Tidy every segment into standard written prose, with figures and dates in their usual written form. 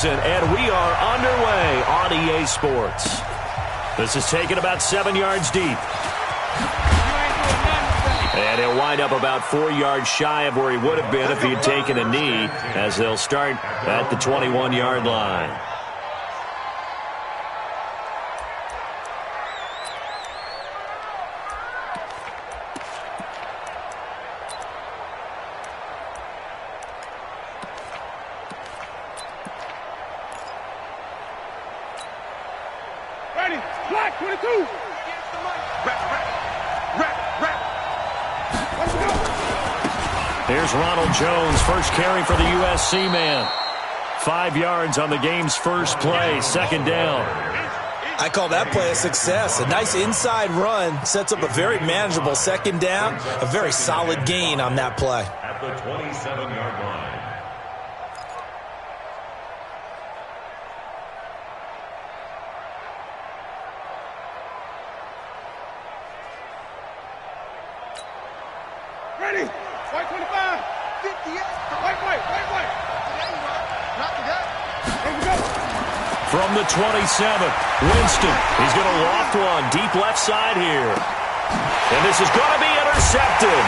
And we are underway on EA Sports. This is taken about 7 yards deep. And he'll wind up about 4 yards shy of where he would have been if he had taken a knee, as they'll start at the 21-yard line. Black 22. Here's Ronald Jones, first carry for the USC man. 5 yards on the game's first play, second down. I call that play a success. A nice inside run sets up a very manageable second down, a very solid gain on that play. At the 27-yard line. Ready. White 25. 58. White. Drop the gun. Here we go. From the 27, Winston. He's going to loft one deep left side here. And this is going to be intercepted.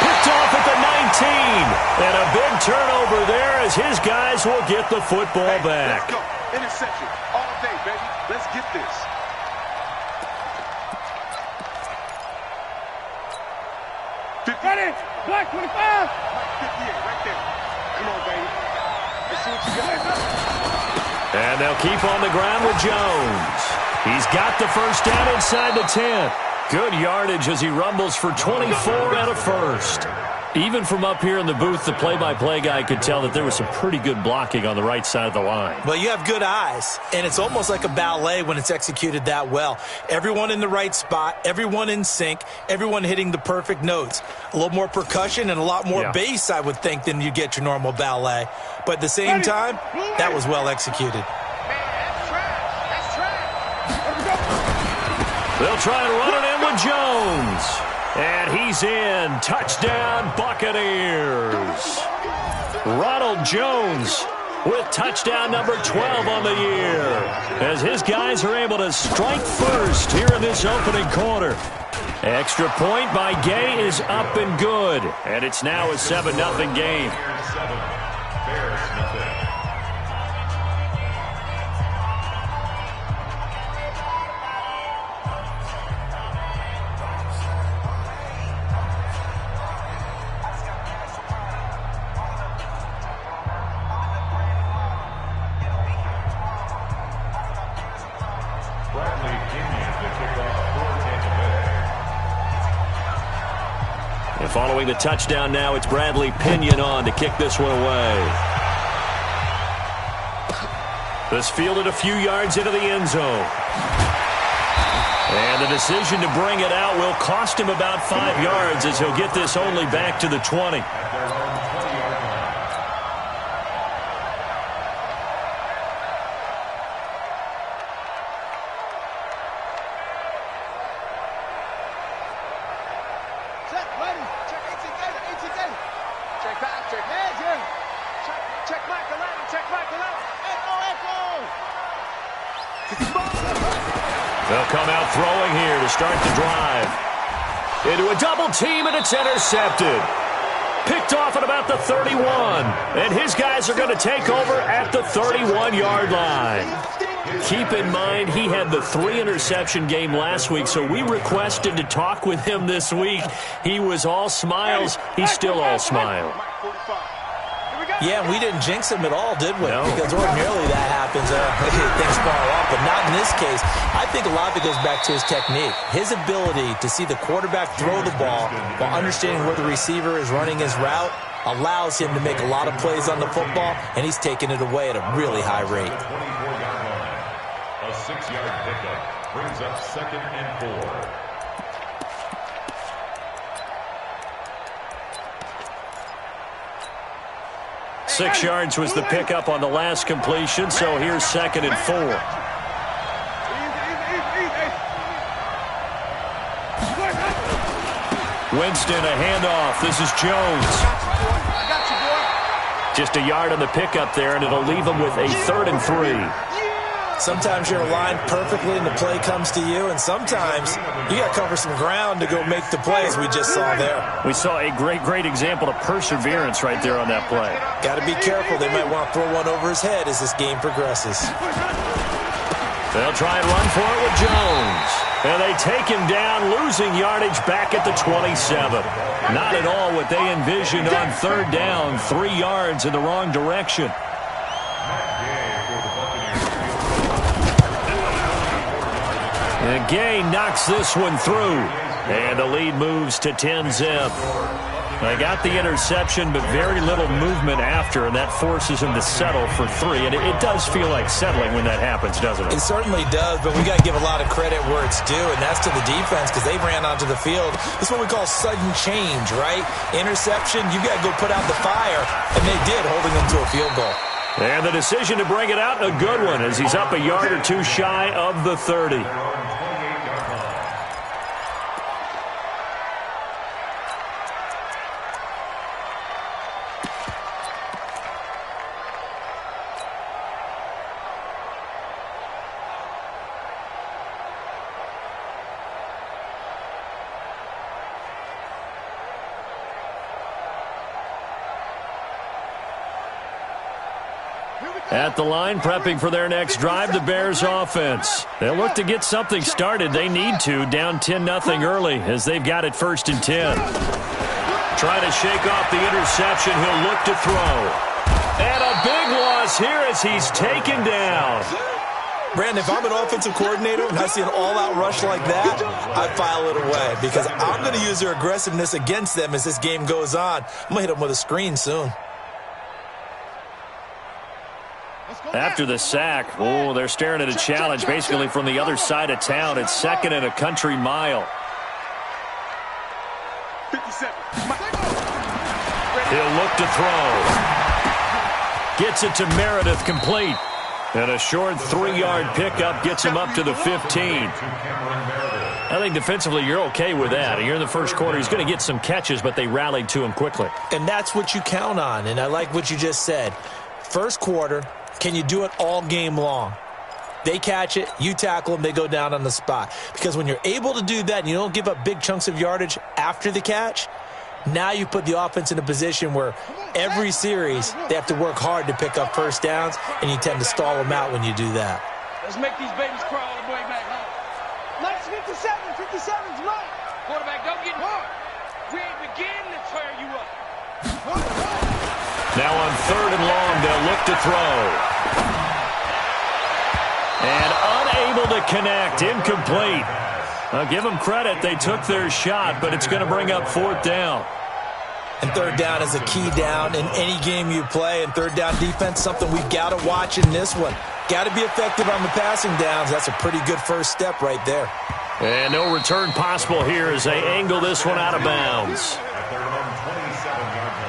Picked off at the 19. And a big turnover there as his guys will get the football back. Let's go. Interception. All day, baby. Let's get this. Ready. Black 25. 58 right there. Come on, baby. Let's see what you got. And they'll keep on the ground with Jones. He's got the first down inside the 10. Good yardage as he rumbles for 24 and a first. Even from up here in the booth, the play-by-play guy could tell that there was some pretty good blocking on the right side of the line. Well, you have good eyes, and it's almost like a ballet when it's executed that well. Everyone in the right spot, everyone in sync, everyone hitting the perfect notes. A little more percussion and a lot more bass, I would think, than you get your normal ballet. But at the same time, that was well executed. They'll try and run it in with Jones. And he's in. Touchdown, Buccaneers. Ronald Jones with touchdown number 12 on the year, as his guys are able to strike first here in this opening quarter. Extra point by Gay is up and good. And it's now a 7-0 game. Bears nothing. And following the touchdown now, it's Bradley Pinion on to kick this one away. This fielded a few yards into the end zone. And the decision to bring it out will cost him about 5 yards, as he'll get this only back to the 20. They'll come out throwing here to start the drive. Into a double team, and it's intercepted. Picked off at about the 31. And his guys are going to take over at the 31-yard line. Keep in mind, he had the 3-interception game last week, so we requested to talk with him this week. He was all smiles. He's still all smile. Yeah, we didn't jinx him at all, did we? No. Because ordinarily that happens. Things fall off, but not in this case. I think a lot of it goes back to his technique. His ability to see the quarterback throw the ball while understanding where the receiver is running his route allows him to make a lot of plays on the football, and he's taking it away at a really high rate. 24-yard line. A 6-yard pickup brings up 2nd and 4. 6 yards was the pickup on the last completion, so here's 2nd and 4. Winston, a handoff. This is Jones. Just a yard on the pickup there, and it'll leave them with a 3rd and 3. Sometimes you're aligned perfectly and the play comes to you, and sometimes you got to cover some ground to go make the plays we just saw there. We saw a great example of perseverance right there on that play. Got to be careful. They might want to throw one over his head as this game progresses. They'll try and run for it with Jones. And they take him down, losing yardage back at the 27. Not at all what they envisioned on 3rd down, 3 yards in the wrong direction. And Gay knocks this one through. And the lead moves to 10-zip. They got the interception, but very little movement after, and that forces him to settle for 3. And it does feel like settling when that happens, doesn't it? It certainly does, but we got to give a lot of credit where it's due, and that's to the defense because they ran onto the field. This is what we call sudden change, right? Interception, you got to go put out the fire, and they did, holding them to a field goal. And the decision to bring it out, a good one, as he's up a yard or 2 shy of the 30. At the line, prepping for their next drive, the Bears offense. They'll look to get something started. They need to, down 10-0 early, as they've got it 1st and 10. Trying to shake off the interception. He'll look to throw. And a big loss here as he's taken down. Brandon, if I'm an offensive coordinator and I see an all-out rush like that, I file it away because I'm going to use their aggressiveness against them as this game goes on. I'm going to hit them with a screen soon. After the sack, they're staring at a challenge basically from the other side of town. It's 2nd and a country mile. 57. He'll look to throw. Gets it to Meredith, complete. And a short 3-yard pickup gets him up to the 15. I think defensively you're okay with that. Here in the first quarter, he's going to get some catches, but they rallied to him quickly. And that's what you count on, and I like what you just said. First quarter, can you do it all game long? They catch it, you tackle them, they go down on the spot. Because when you're able to do that and you don't give up big chunks of yardage after the catch, now you put the offense in a position where every series they have to work hard to pick up 1st downs, and you tend to stall them out when you do that. Let's make these babies crawl all the way back home. Let's 57's right. Quarterback, don't get hurt. We ain't beginning to tear you up. Now on 3rd and long, they'll look to throw. And unable to connect, incomplete. I'll give them credit. They took their shot, but it's going to bring up 4th down. And 3rd down is a key down in any game you play. And 3rd down defense, something we've got to watch in this one. Got to be effective on the passing downs. That's a pretty good first step right there. And no return possible here as they angle this one out of bounds. At their own 27-yard line.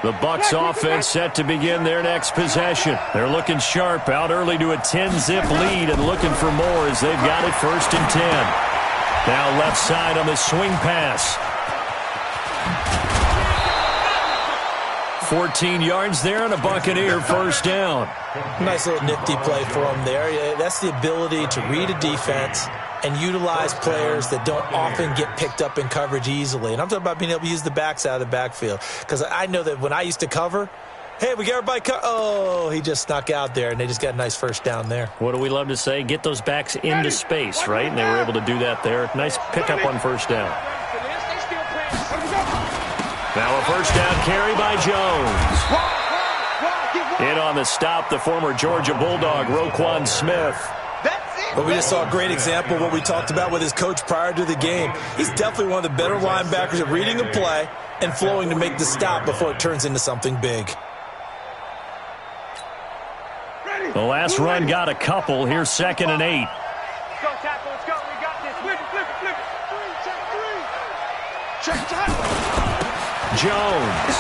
The Bucs offense set to begin their next possession. They're looking sharp, out early to a 10-zip lead and looking for more as they've got it 1st and 10. Now left side on the swing pass. 14 yards there and a Buccaneer 1st down. Nice little nifty play for him there. That's the ability to read a defense and utilize players that don't often get picked up in coverage easily. And I'm talking about being able to use the backs out of the backfield. Because I know that when I used to cover, hey, we got everybody oh, he just snuck out there, and they just got a nice 1st down there. What do we love to say? Get those backs into space, right? And they were able to do that there. Nice pickup on 1st down. Now a 1st down carry by Jones. In on the stop, the former Georgia Bulldog, Roquan Smith. But we just saw a great example of what we talked about with his coach prior to the game. He's definitely one of the better linebackers at reading a play and flowing to make the stop before it turns into something big. The last run got a couple. Here's 2nd and 8. Let's go, tackle. Let's go. We got this. Flip it, flip it, flip it. Check 3. Check tackle. Jones.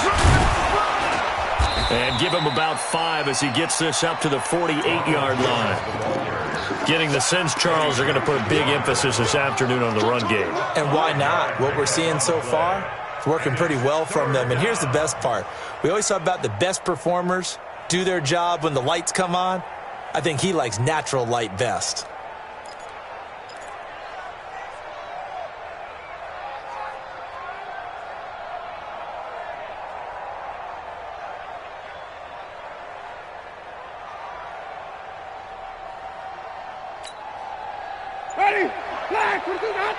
And give him about 5 as he gets this up to the 48-yard line. Getting the sense, Charles, they're going to put a big emphasis this afternoon on the run game. And why not? What we're seeing so far, it's working pretty well from them. And here's the best part. We always talk about the best performers do their job when the lights come on. I think he likes natural light best. Ready? Flag. What do you got?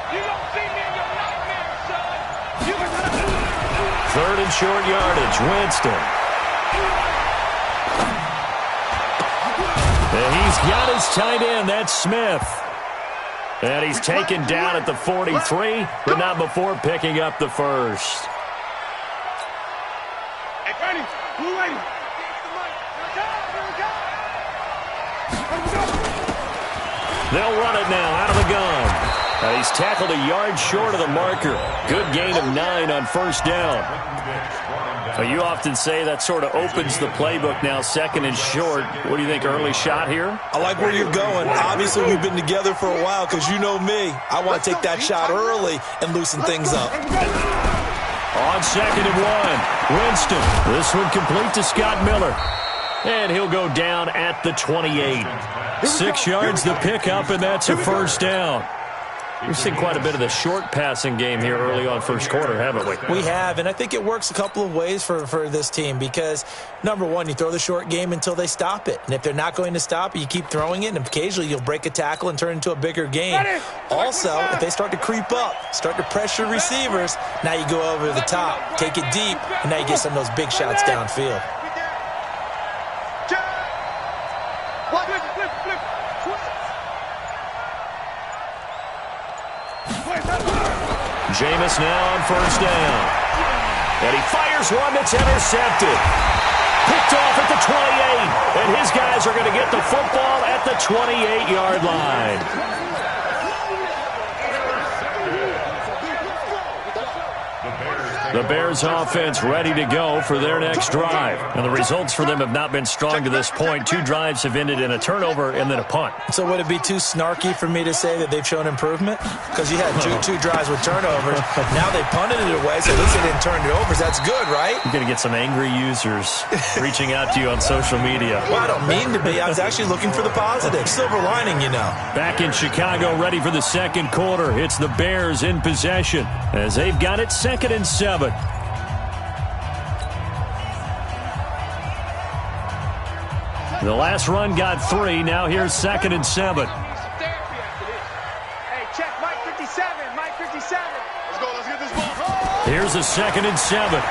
You don't see me in your nightmare, son. You got 3rd and short yardage. Winston. And he's got his tight end. That's Smith. And he's taken down at the 43, but not before picking up the first. Hey, ready? Blue lady. They'll run it now out of the gun. He's tackled a yard short of the marker. Good gain of 9 on 1st down. You often say that sort of opens the playbook now, 2nd and short. What do you think, early shot here? I like where you're going. Obviously, we've been together for a while because you know me. I want to take that shot early and loosen things up. On 2nd and 1, Winston. This one complete to Scott Miller. And he'll go down at the 28. 6 yards the pickup, and that's a 1st down. We've seen quite a bit of the short passing game here early on 1st quarter, haven't we? We have, and I think it works a couple of ways for this team because, number one, you throw the short game until they stop it. And if they're not going to stop it, you keep throwing it, and occasionally you'll break a tackle and turn it into a bigger game. Also, if they start to creep up, start to pressure receivers, now you go over the top, take it deep, and now you get some of those big shots downfield. Jameis now on 1st down. And he fires one that's intercepted. Picked off at the 28. And his guys are going to get the football at the 28-yard line. The Bears offense ready to go for their next drive. And the results for them have not been strong to this point. 2 drives have ended in a turnover and then a punt. So would it be too snarky for me to say that they've shown improvement? Because you had two drives with turnovers. Now they punted it away, so at least they didn't turn it over. So that's good, right? You're going to get some angry users reaching out to you on social media. Well, I don't mean to be. I was actually looking for the positive. Silver lining, you know. Back in Chicago, ready for the 2nd quarter. It's the Bears in possession as they've got it 2nd and 7. The last run got 3. Now here's 2nd and 7. Hey, check Mike 57. Mike 57. Let's go. Let's get this ball. Here's a 2nd and 7.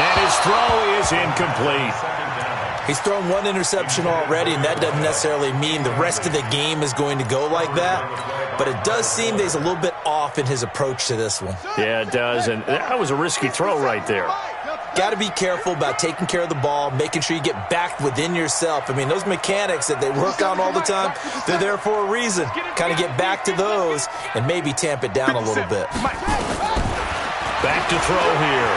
And his throw is incomplete. He's thrown 1 interception already, and that doesn't necessarily mean the rest of the game is going to go like that. But it does seem that he's a little bit off in his approach to this one. Yeah, it does. And that was a risky throw right there. Got to be careful about taking care of the ball, making sure you get back within yourself. I mean, those mechanics that they work on all the time, they're there for a reason. Kind of get back to those and maybe tamp it down a little bit. Back to throw here.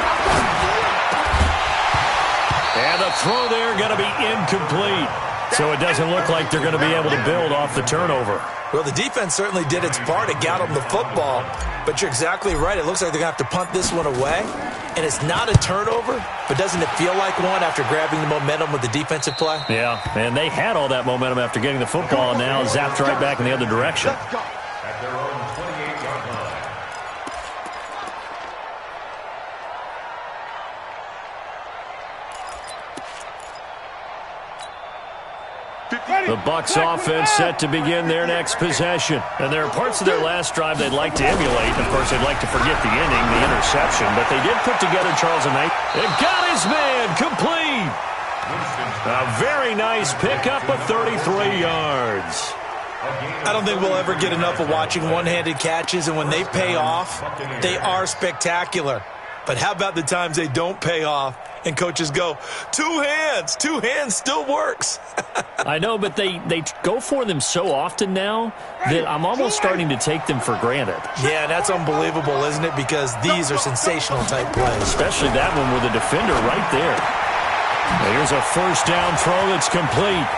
And the throw there going to be incomplete. So it doesn't look like they're going to be able to build off the turnover. Well, the defense certainly did its part to get them the football, but you're exactly right. It looks like they're going to have to punt this one away, and it's not a turnover, but doesn't it feel like one after grabbing the momentum with the defensive play? Yeah, and they had all that momentum after getting the football, and now zapped right back in the other direction. At their own 28-yard line. The Bucs offense set to begin their next possession. And there are parts of their last drive they'd like to emulate. Of course, they'd like to forget the inning, the interception. But they did put together Charles and Knight. And got his man complete. A very nice pickup of 33 yards. I don't think we'll ever get enough of watching one-handed catches. And when they pay off, they are spectacular. But how about the times they don't pay off And coaches go, two hands still works. I know, but they go for them so often now that I'm almost starting to take them for granted. Yeah, that's unbelievable, isn't it? Because these are sensational type plays. Especially that one with a defender right there. And here's a first down throw that's complete.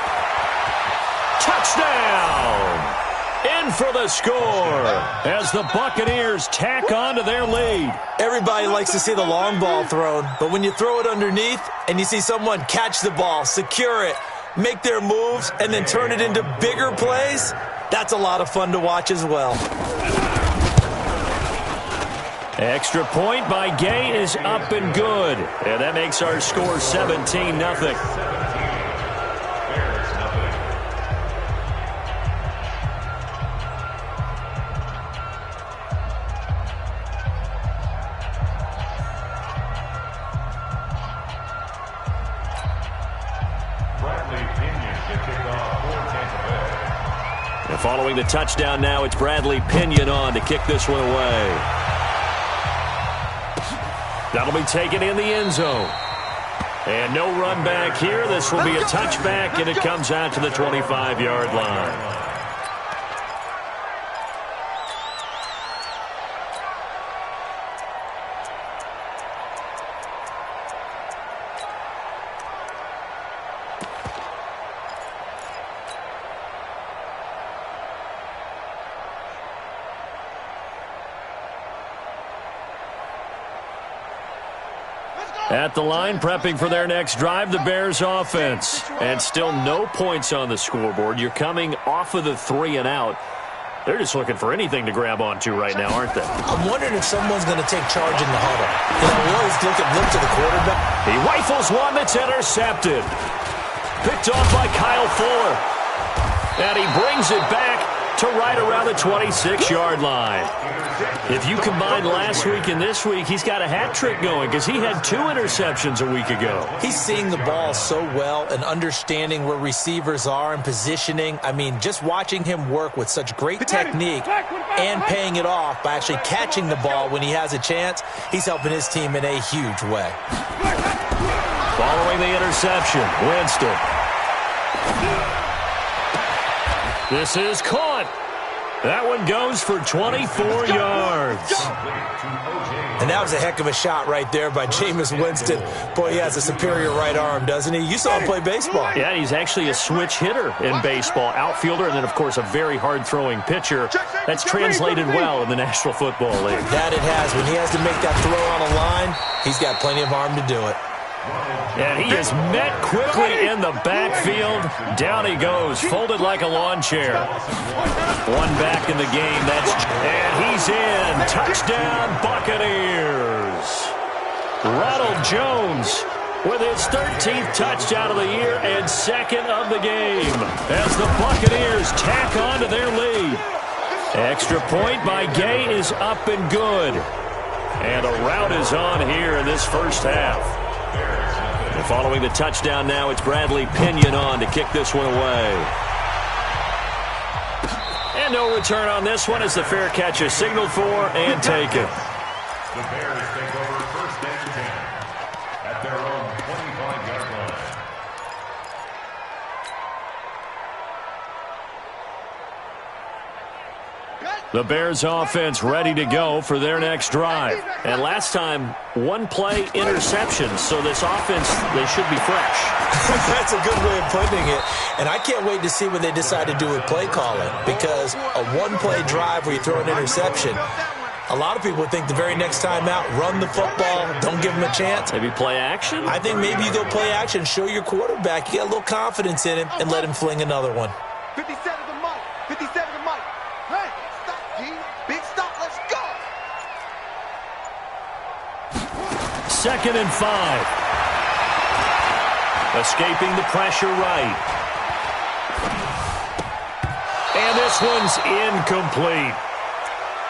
Touchdown! In for the score as the Buccaneers tack on to their lead. Everybody likes to see the long ball thrown, but when you throw it underneath and you see someone catch the ball, secure it, make their moves, and then turn it into bigger plays, that's a lot of fun to watch as well. Extra point by Gay is up and good. And that makes our score 17-0. Following the touchdown now, it's Bradley Pinion on to kick this one away. That'll be taken in the end zone. And no run back here. This will be a touchback, and it comes out to the 25-yard line. At the line, prepping for their next drive, the Bears offense. And still no points on the scoreboard. You're coming off of the 3 and out. They're just looking for anything to grab onto right now, aren't they? I'm wondering if someone's going to take charge in the huddle. We always look to the quarterback. He rifles one that's intercepted. Picked off by Kyle Fuller. And he brings it back to right around the 26-yard line. If you combine last week and this week, he's got a hat trick going because he had 2 interceptions a week ago. He's seeing the ball so well and understanding where receivers are and positioning. I mean, just watching him work with such great technique and paying it off by actually catching the ball when he has a chance, he's helping his team in a huge way. Following the interception, Winston. This is caught. That one goes for 24 yards. And that was a heck of a shot right there by Jameis Winston. Boy, he has a superior right arm, doesn't he? You saw him play baseball. Yeah, he's actually a switch hitter in baseball. Outfielder and then, of course, a very hard-throwing pitcher. That's translated well in the National Football League. That it has. When he has to make that throw on a line, he's got plenty of arm to do it. And he is met quickly in the backfield. Down he goes, folded like a lawn chair. One back in the game. And he's in. Touchdown, Buccaneers. Ronald Jones with his 13th touchdown of the year and 2nd of the game as the Buccaneers tack on to their lead. Extra point by Gay is up and good. And a rout is on here in this first half. And following the touchdown now, it's Bradley Pinion on to kick this one away. And no return on this one as the fair catch is signaled for and taken. The Bears take over first and 10 at their own 25-yard line. The Bears offense ready to go for their next drive. And last time, one play interception. So this offense, they should be fresh. That's a good way of putting it. And I can't wait to see what they decide to do with play calling. Because a one-play drive where you throw an interception, a lot of people would think the very next time out, run the football, don't give him a chance. Maybe play action? I think maybe you go play action, show your quarterback, you get a little confidence in him, and let him fling another one. 57 to Mike. 57 to Mike. Hey, stop, G. Big stop. Let's go. 2nd and 5. Escaping the pressure right. And this one's incomplete.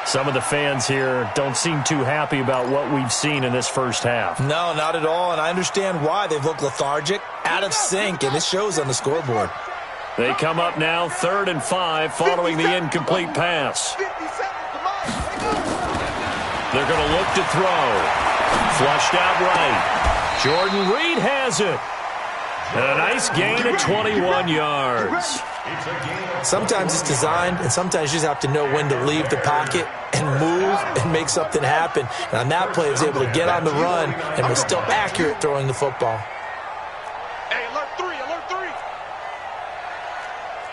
Some of the fans here don't seem too happy about what we've seen in this first half. No, not at all, and I understand why. They've looked lethargic, out of sync, and it shows on the scoreboard. They come up now 3rd and 5 following the incomplete pass. They're going to look to throw. Flushed out right. Jordan Reed has it. A nice gain of 21 yards. Sometimes it's designed, and sometimes you just have to know when to leave the pocket and move and make something happen. And on that play, he was able to get on the run and was still accurate throwing the football. Hey, alert 3, alert 3.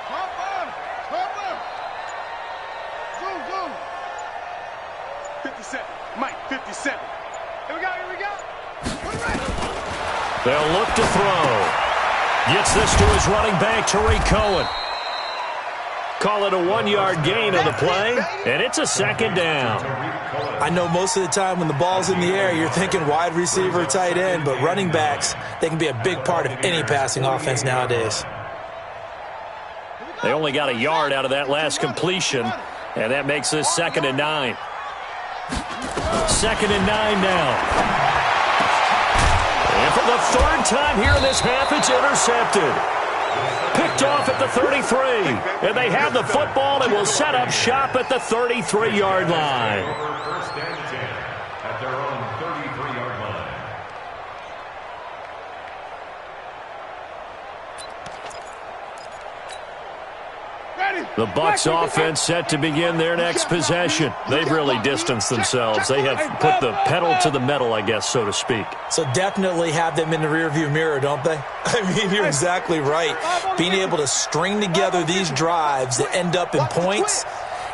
Come on. Zoom. 57, Mike, 57. Here we go. Put it right. They'll look to throw. Gets this to his running back, Tariq Cohen. Call it a 1-yard gain on the play, and it's a second down. I know most of the time when the ball's in the air, you're thinking wide receiver, tight end, but running backs, they can be a big part of any passing offense nowadays. They only got a yard out of that last completion, and that makes this 2nd and 9. 2nd and 9 now. And for the 3rd time here in this half, it's intercepted. Picked off at the 33. And they have the football and will set up shop at the 33-yard line. First and 10 at their own 33-yard line. The Bucs offense set to begin their next possession. They've really distanced themselves. They have put the pedal to the metal, I guess, so to speak. So definitely have them in the rearview mirror, don't they? I mean, you're exactly right. Being able to string together these drives that end up in points,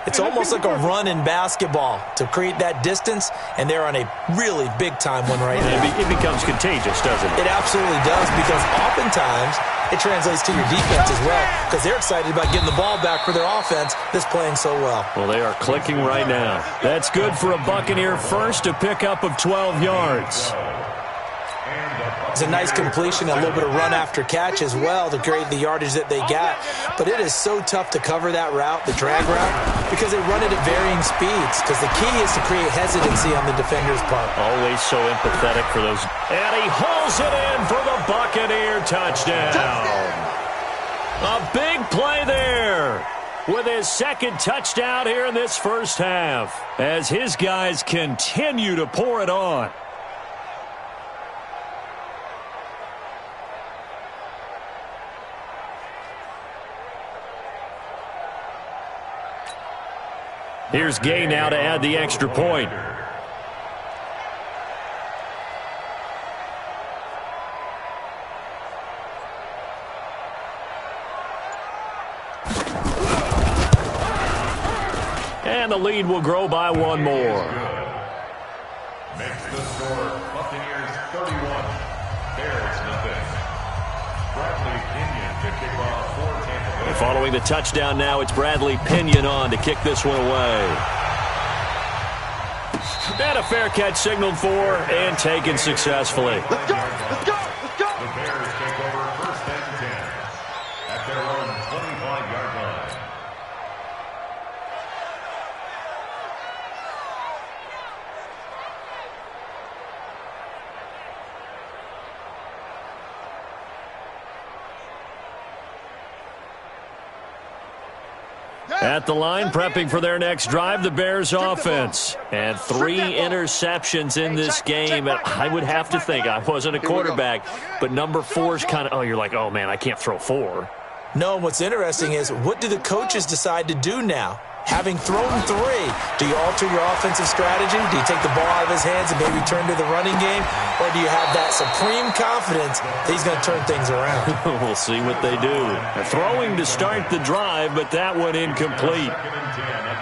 it's almost like a run in basketball to create that distance, and they're on a really big-time one right now. It becomes contagious, doesn't it? It absolutely does, because oftentimes it translates to your defense as well, because they're excited about getting the ball back for their offense that's playing so well. Well, they are clicking right now. That's good for a Buccaneer first, a pickup of 12 yards. It's a nice completion, a little bit of run after catch as well to create the yardage that they got. But it is so tough to cover that route, the drag route, because they run it at varying speeds, because the key is to create hesitancy on the defender's part. Always so empathetic for those. And he hauls it in for the Buccaneer touchdown. A big play there with his 2nd touchdown here in this first half as his guys continue to pour it on. Here's Gay now to add the extra point. And the lead will grow by 1 more. Makes the score Buccaneers 31, Bears nothing. Bradley Pinion to kick off for Tampa Bay. And following the touchdown now, it's Bradley Pinion on to kick this one away. And a fair catch signaled for and taken successfully. Let's go. The Bears take over 1st and 10 at their own 25-yard line. At the line, prepping for their next drive, the Bears offense. And 3 interceptions in this game. And I would have to think, I wasn't a quarterback, but number 4 is kind of, you're like, oh, man, I can't throw 4. No, what's interesting is, what do the coaches decide to do now? Having thrown 3, do you alter your offensive strategy? Do you take the ball out of his hands and maybe turn to the running game? Or do you have that supreme confidence that he's going to turn things around? We'll see what they do. They're throwing to start the drive, but that one incomplete.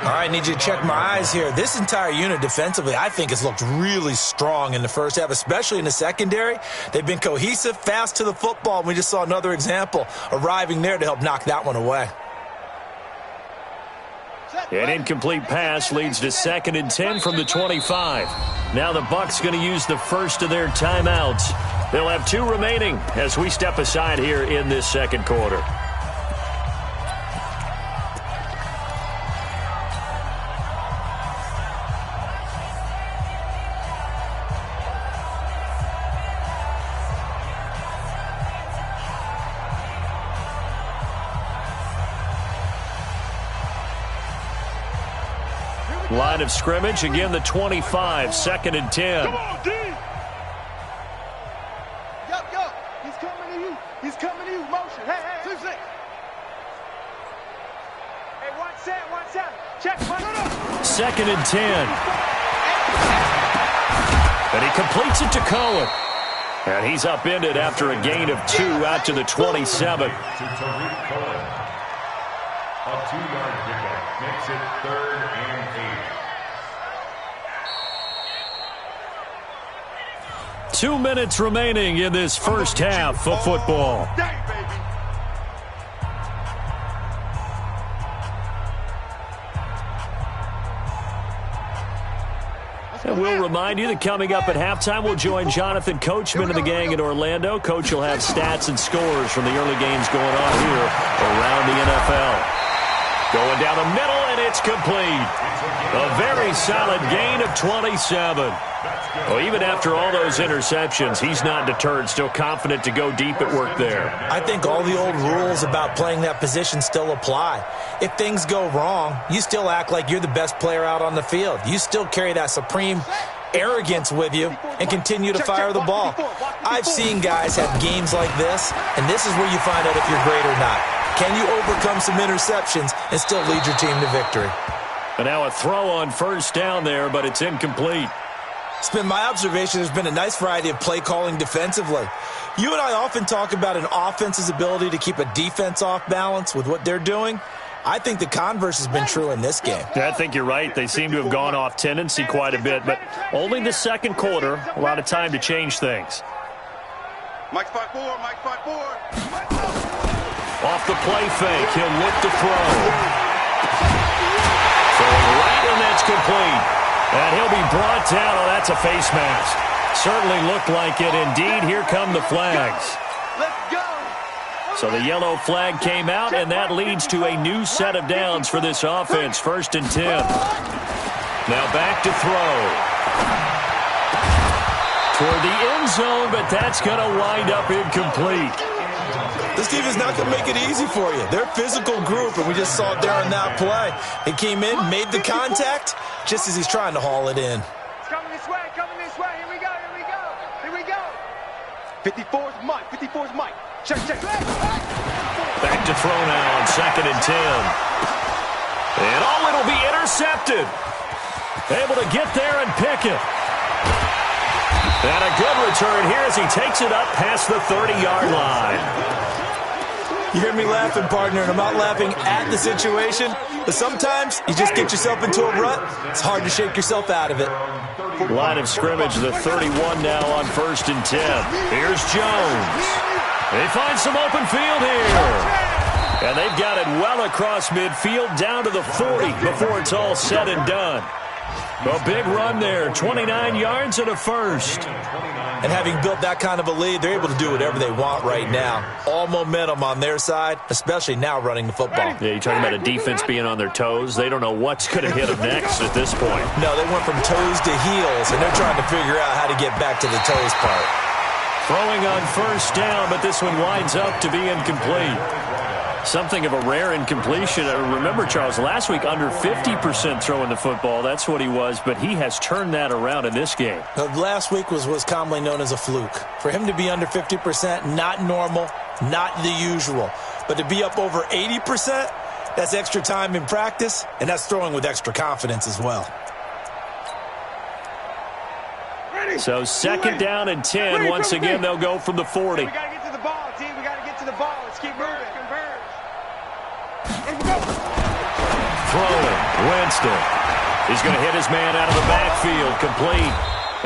All right, need you to check my eyes here. This entire unit defensively, I think, has looked really strong in the first half, especially in the secondary. They've been cohesive, fast to the football, and we just saw another example arriving there to help knock that one away. An incomplete pass leads to 2nd and 10 from the 25. Now the Bucs going to use the first of their timeouts. They'll have 2 remaining as we step aside here in this 2nd quarter. Line of scrimmage, again the 25, 2nd and 10. He's coming to you. Motion. Hey, hey, 2-6. Hey, one set. Check. 2nd and 10. And he completes it to Cohen. And he's upended after a gain of 2 out to the 27. To Tariq Cohen. A 2-yard pickup makes it 3rd and 8. 2 minutes remaining in this first half of football. And we'll remind you that coming up at halftime, we'll join Jonathan Coachman and the gang in Orlando. Coach will have stats and scores from the early games going on here around the NFL. Going down the middle, and it's complete. A very solid gain of 27. Well, even after all those interceptions, he's not deterred, still confident to go deep at work there. I think all the old rules about playing that position still apply. If things go wrong, you still act like you're the best player out on the field. You still carry that supreme arrogance with you and continue to fire the ball. I've seen guys have games like this, and this is where you find out if you're great or not. Can you overcome some interceptions and still lead your team to victory? And now a throw on first down there, but it's incomplete. It's been my observation there's been a nice variety of play calling defensively. You and I often talk about an offense's ability to keep a defense off balance with what they're doing. I think the converse has been true in this game. Yeah, I think you're right. They seem to have gone off tendency quite a bit, but only the second quarter, a lot of time to change things. Mike spot 4. Off the play fake, he'll look to throw. Throwing right, and that's complete. And he'll be brought down. Oh, that's a face mask. Certainly looked like it. Indeed, here come the flags. Let's go. So the yellow flag came out, and that leads to a new set of downs for this offense. 1st and 10. Now back to throw. Toward the end zone, but that's going to wind up incomplete. This team is not going to make it easy for you. They're a physical group, and we just saw it there on that play. He came in, made the contact, just as he's trying to haul it in. It's coming this way. Here we go. 54's Mike. Check. Back to throw now on 2nd and 10. And it'll be intercepted. Able to get there and pick it. And a good return here as he takes it up past the 30-yard line. You hear me laughing, partner, and I'm not laughing at the situation, but sometimes you just get yourself into a rut. It's hard to shake yourself out of it. Line of scrimmage, the 31 now on 1st and 10. Here's Jones. They find some open field here. And they've got it well across midfield down to the 40 before it's all said and done. A big run there, 29 yards and a first. And having built that kind of a lead, they're able to do whatever they want right now. All momentum on their side, especially now running the football. Yeah, you're talking about a defense being on their toes. They don't know what's going to hit them next at this point. No, they went from toes to heels, and they're trying to figure out how to get back to the toes part. Throwing on first down, but this one winds up to be incomplete. Something of a rare incompletion. Remember, Charles, last week under 50% throwing the football. That's what he was, but he has turned that around in this game. Last week was commonly known as a fluke. For him to be under 50%, not normal, not the usual. But to be up over 80%, that's extra time in practice, and that's throwing with extra confidence as well. So 2nd down and 10. Once again, they'll go from the 40. We got to get to the ball, team. We got to get to the ball. Let's keep moving. Throwing. Winston. He's going to hit his man out of the backfield. Complete.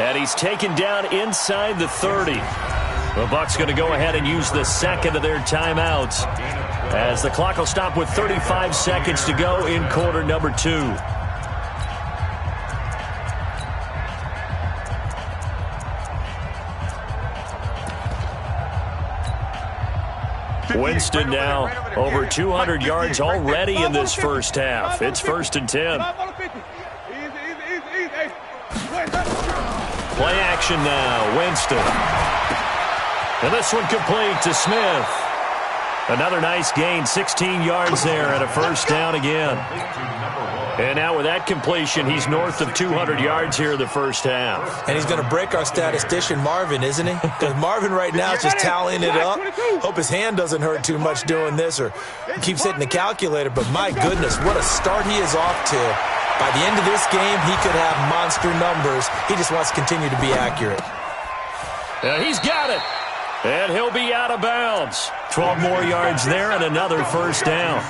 And he's taken down inside the 30. The Bucs going to go ahead and use the second of their timeouts as the clock will stop with 35 seconds to go in quarter number 2. Winston now over 200 yards already in this first half. It's 1st and 10. Play action now. Winston. And this one complete to Smith. Another nice gain, 16 yards there, and a first down again. And now with that completion, he's north of 200 yards here in the first half. And he's going to break our statistician Marvin, isn't he? Because Marvin right now is just tallying it up. Hope his hand doesn't hurt too much doing this or keeps hitting the calculator. But my goodness, what a start he is off to. By the end of this game, he could have monster numbers. He just wants to continue to be accurate. He's got it. And he'll be out of bounds. 12 more yards there and another first down.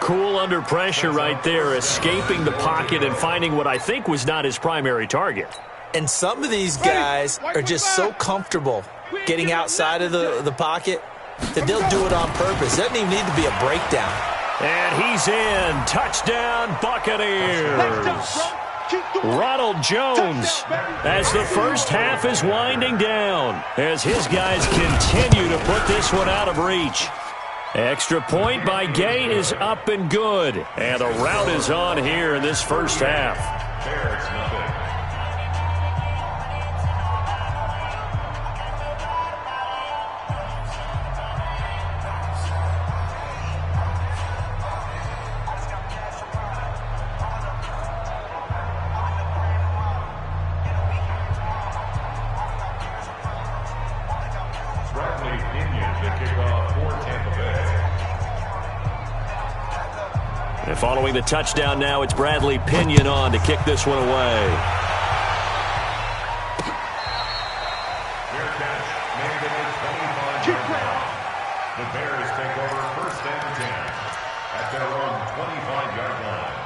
Cool under pressure right there, escaping the pocket and finding what I think was not his primary target. And some of these guys are just so comfortable getting outside of the pocket that they'll do it on purpose. It doesn't even need to be a breakdown. And he's in. Touchdown, Buccaneers. Ronald Jones, as the first half is winding down, as his guys continue to put this one out of reach. Extra point by Gay is up and good. And the rout is on here in this first half. There's nothing. And following the touchdown now, it's Bradley Pinion on to kick this one away. Fair catch made at the 25-yard line. The Bears take over first and 10 at their own 25-yard line.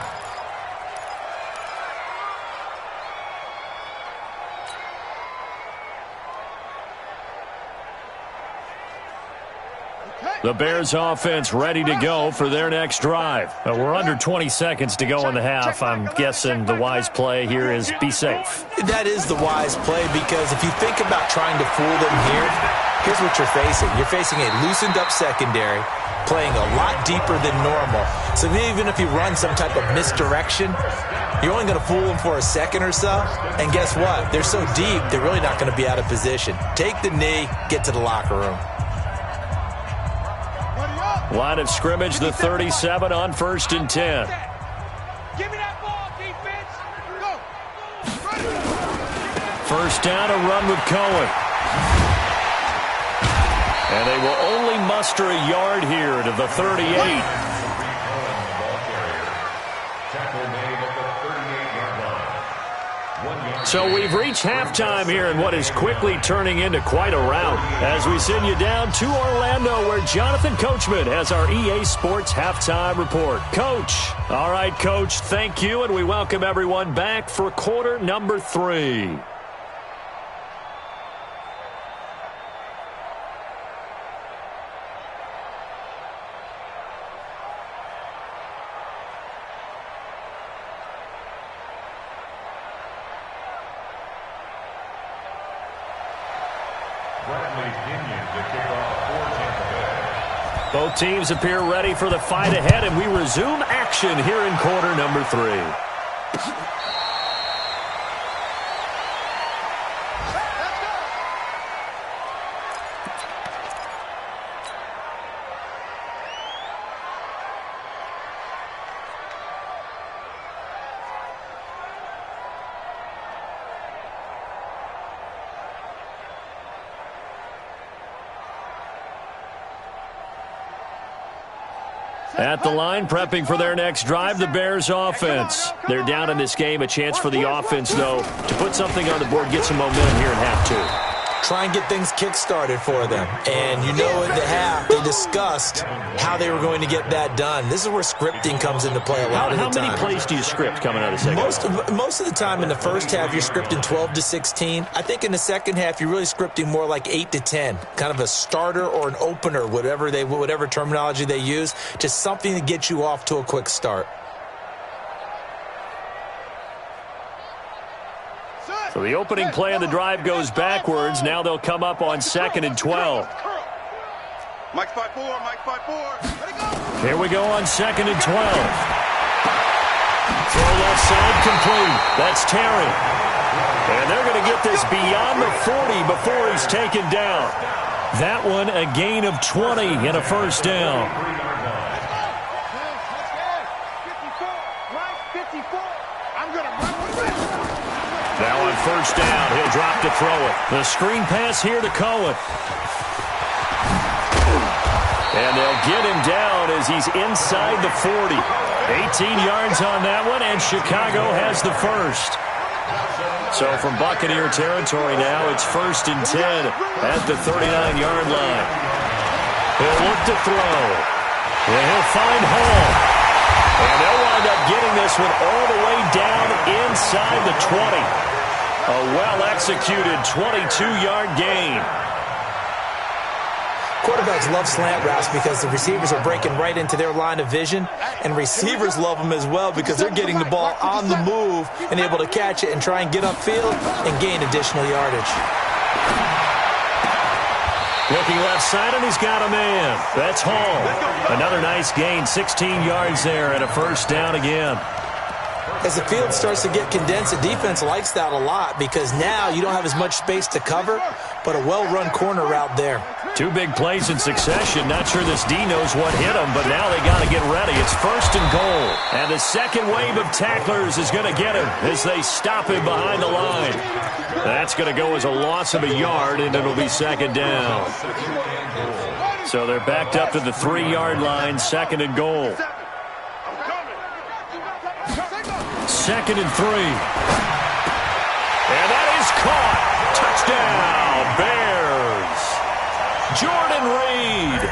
The Bears offense ready to go for their next drive. We're under 20 seconds to go in the half. I'm guessing the wise play here is be safe. That is the wise play because if you think about trying to fool them here, here's what you're facing. You're facing a loosened up secondary, playing a lot deeper than normal. So even if you run some type of misdirection, you're only going to fool them for a second or so. And guess what? They're so deep, they're really not going to be out of position. Take the knee, get to the locker room. Line of scrimmage, the 37 on first and 10. Give me that ball, defense. Go. First down, a run with Cohen. And they will only muster a yard here to the 38. So we've reached halftime here in what is quickly turning into quite a rout as we send you down to Orlando where Jonathan Coachman has our EA Sports Halftime Report. Coach. All right, Coach, thank you, and we welcome everyone back for quarter number 3. Both teams appear ready for the fight ahead, and we resume action here in quarter number 3. At the line, prepping for their next drive, the Bears offense. They're down in this game. A chance for the offense, though, to put something on the board, get some momentum here in half 2. Try and get things kick-started for them. And you know at the half, they discussed how they were going to get that done. This is where scripting comes into play a lot of the time. How many plays do you script coming out of the second? Most of the time in the first half, you're scripting 12 to 16. I think in the second half, you're really scripting more like 8 to 10. Kind of a starter or an opener, whatever terminology they use. Just something to get you off to a quick start. So the opening play of the drive goes backwards. Now they'll come up on 2nd and 12. Mike 5-4, Mike 5-4. Here we go on 2nd and 12. Throw left side complete. That's Terry. And they're going to get this beyond the 40 before he's taken down. That one a gain of 20 and a first down. I'm going to run with it. Now on first down, he'll drop to throw it. The screen pass here to Cohen. And they'll get him down as he's inside the 40. 18 yards on that one, and Chicago has the first. So from Buccaneer territory now, it's 1st and 10 at the 39-yard line. He'll look to throw. And he'll find Hall. And they'll wind up getting this one all the way down inside the 20. A well-executed 22-yard gain. Quarterbacks love slant routes because the receivers are breaking right into their line of vision, and receivers love them as well because they're getting the ball on the move and able to catch it and try and get upfield and gain additional yardage. Looking left side, and he's got a man. That's Hall. Another nice gain, 16 yards there, and a first down again. As the field starts to get condensed, the defense likes that a lot because now you don't have as much space to cover, but a well-run corner route there. 2 big plays in succession. Not sure this D knows what hit him, but now they got to get ready. It's 1st and goal. And the second wave of tacklers is going to get him as they stop him behind the line. That's going to go as a loss of a yard, and it'll be 2nd down. So they're backed up to the 3-yard line, 2nd and goal. 2nd and 3. And that is caught. Touchdown, Bears. Jordan Reed,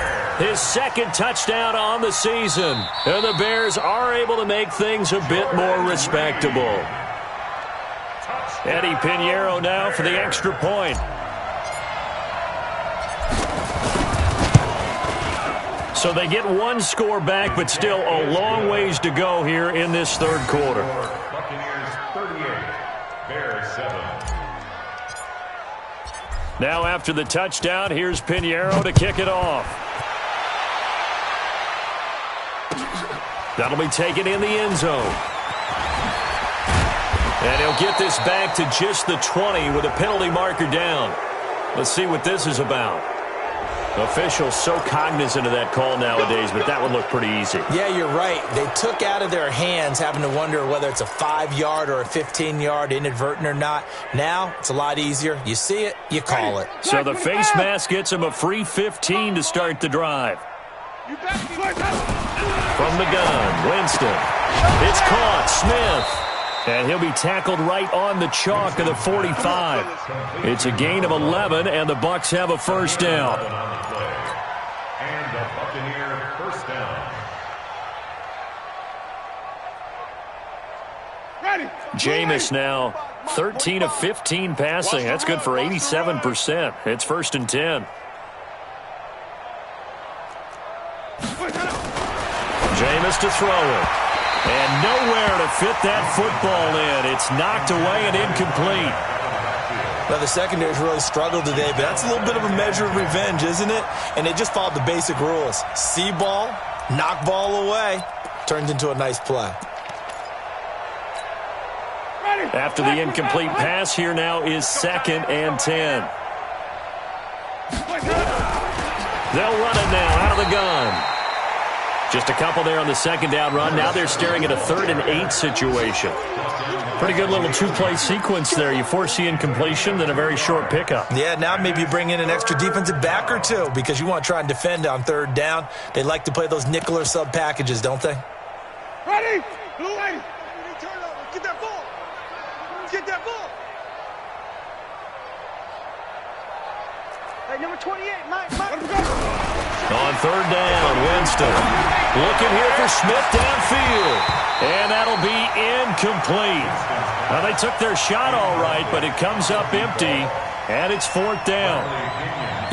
his 2nd touchdown on the season. And the Bears are able to make things a bit more respectable. Eddie Pinheiro now for the extra point. So they get 1 score back, but still a long ways to go here in this 3rd quarter. Buccaneers 38, Bears 7. Now after the touchdown, here's Pinheiro to kick it off. That'll be taken in the end zone. And he'll get this back to just the 20 with a penalty marker down. Let's see what this is about. Officials so cognizant of that call nowadays, but that would look pretty easy. Yeah, you're right. They took out of their hands having to wonder whether it's a 5-yard or a 15-yard inadvertent or not. Now, it's a lot easier. You see it, you call it. So the face mask gets him a free 15 to start the drive. From the gun, Winston. It's caught, Smith. And he'll be tackled right on the chalk of the 45. It's a gain of 11, and the Bucs have a first down. And the Buccaneer first down. Jameis now 13 of 15 passing. That's good for 87%. It's 1st and 10. Jameis to throw it. And nowhere to fit that football in. It's knocked away and incomplete. Well, the secondary's really struggled today, but that's a little bit of a measure of revenge, isn't it? And they just followed the basic rules. See ball, knock ball away, turned into a nice play. After the incomplete pass, here now is 2nd and 10. They'll run it now out of the gun. Just a couple there on the 2nd down run. Now they're staring at a 3rd and 8 situation. Pretty good little 2-play sequence there. You force the incompletion, then a very short pickup. Yeah, now maybe you bring in an extra defensive back or 2 because you want to try and defend on 3rd down. They like to play those nickel or sub packages, don't they? Ready? Blue lady. Turn over. Get that ball. Get that ball. Hey, number 28, Mike. On 3rd down, Winston. Looking here for Smith downfield. And that'll be incomplete. Now, they took their shot all right, but it comes up empty, and it's 4th down.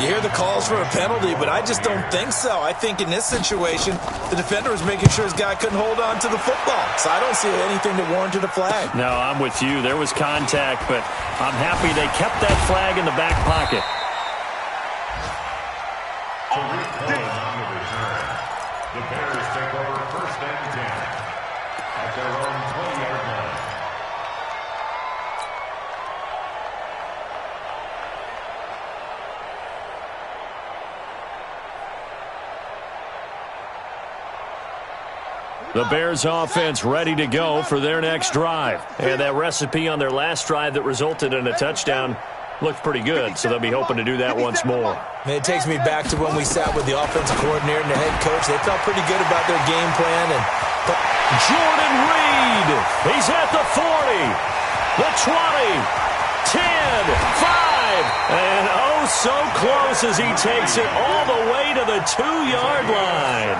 You hear the calls for a penalty, but I just don't think so. I think in this situation, the defender was making sure his guy couldn't hold on to the football. So I don't see anything that warranted a flag. No, I'm with you. There was contact, but I'm happy they kept that flag in the back pocket. The Bears take over 1st and 10 at their own 20-yard line. The Bears offense ready to go for their next drive. And that recipe on their last drive that resulted in a touchdown looked pretty good, so they'll be hoping to do that once more. It takes me back to when we sat with the offensive coordinator and the head coach. They felt pretty good about their game plan. And Jordan Reed, he's at the 40, the 20, 10, 5, and oh so close as he takes it all the way to the 2-yard line.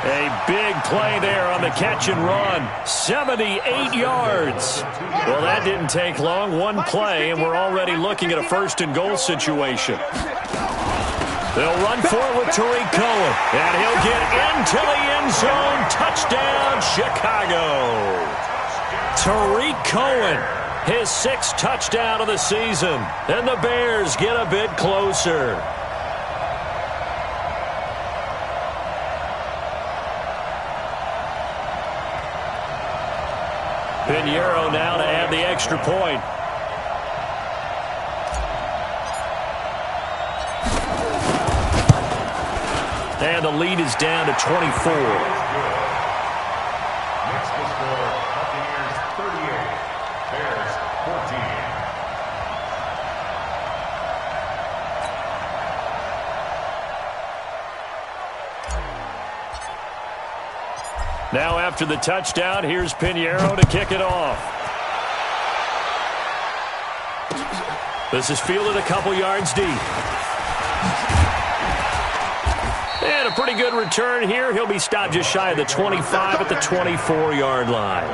A big play there on the catch and run. 78 yards. Well, that didn't take long. One play, and we're already looking at a 1st and goal situation. They'll run for it with Tariq Cohen, and he'll get into the end zone. Touchdown, Chicago. Tariq Cohen, his 6th touchdown of the season, and the Bears get a bit closer. Pinheiro now to add the extra point. And the lead is down to 24. Next to score, Buccaneers 38, Bears 14. Now after the touchdown, here's Pinheiro to kick it off. This is fielded a couple yards deep. And a pretty good return here. He'll be stopped just shy of the 25 at the 24-yard line.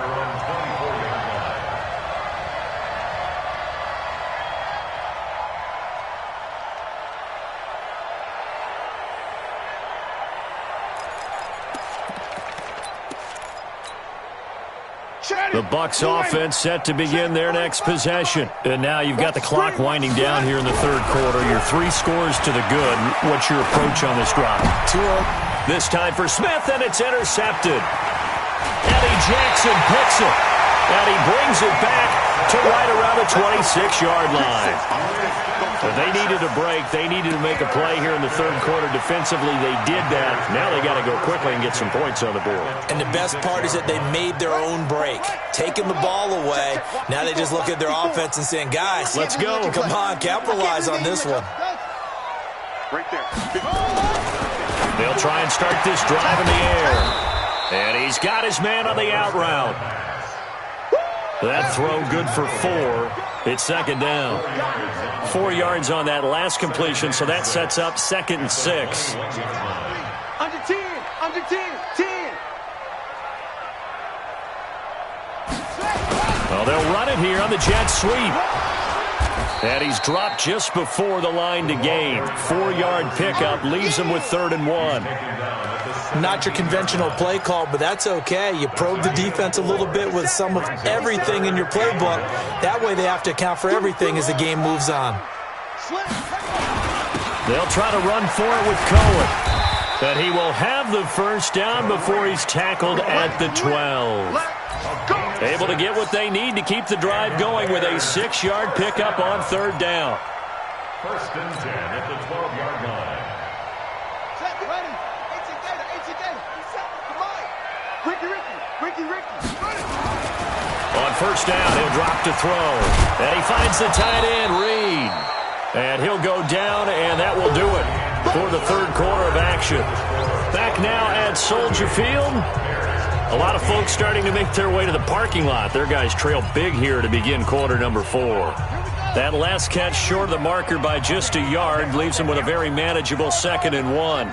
The Bucs offense set to begin their next possession. And now you've got the clock winding down here in the 3rd quarter. You're 3 scores to the good. What's your approach on this drive? 2-0. This time for Smith, and it's intercepted. Eddie Jackson picks it. And he brings it back to right around the 26-yard line. But they needed a break. They needed to make a play here in the 3rd quarter. Defensively, they did that. Now they got to go quickly and get some points on the board. And the best part is that they made their own break. Taking the ball away. Now they just look at their offense and saying, guys, let's go. Come on, capitalize on this one. Right there. They'll try and start this drive in the air. And he's got his man on the out route. That throw good for 4. It's 2nd down. 4 yards on that last completion, so that sets up 2nd and 6. Under 10, under 10, 10. Well, they'll run it here on the jet sweep. And he's dropped just before the line to gain. 4-yard pickup leaves him with 3rd and 1. Not your conventional play call, but that's okay. You probe the defense a little bit with some of everything in your playbook. That way they have to account for everything as the game moves on. They'll try to run for it with Cohen. But he will have the 1st down before he's tackled at the 12. Able to get what they need to keep the drive going with a 6-yard pickup on 3rd down. 1st and 10 at the 12-yard line. On 1st down, he'll drop to throw. And he finds the tight end, Reed. And he'll go down, and that will do it for the 3rd quarter of action. Back now at Soldier Field. A lot of folks starting to make their way to the parking lot. Their guys trail big here to begin quarter number 4. That last catch short of the marker by just a yard leaves them with a very manageable 2nd and 1.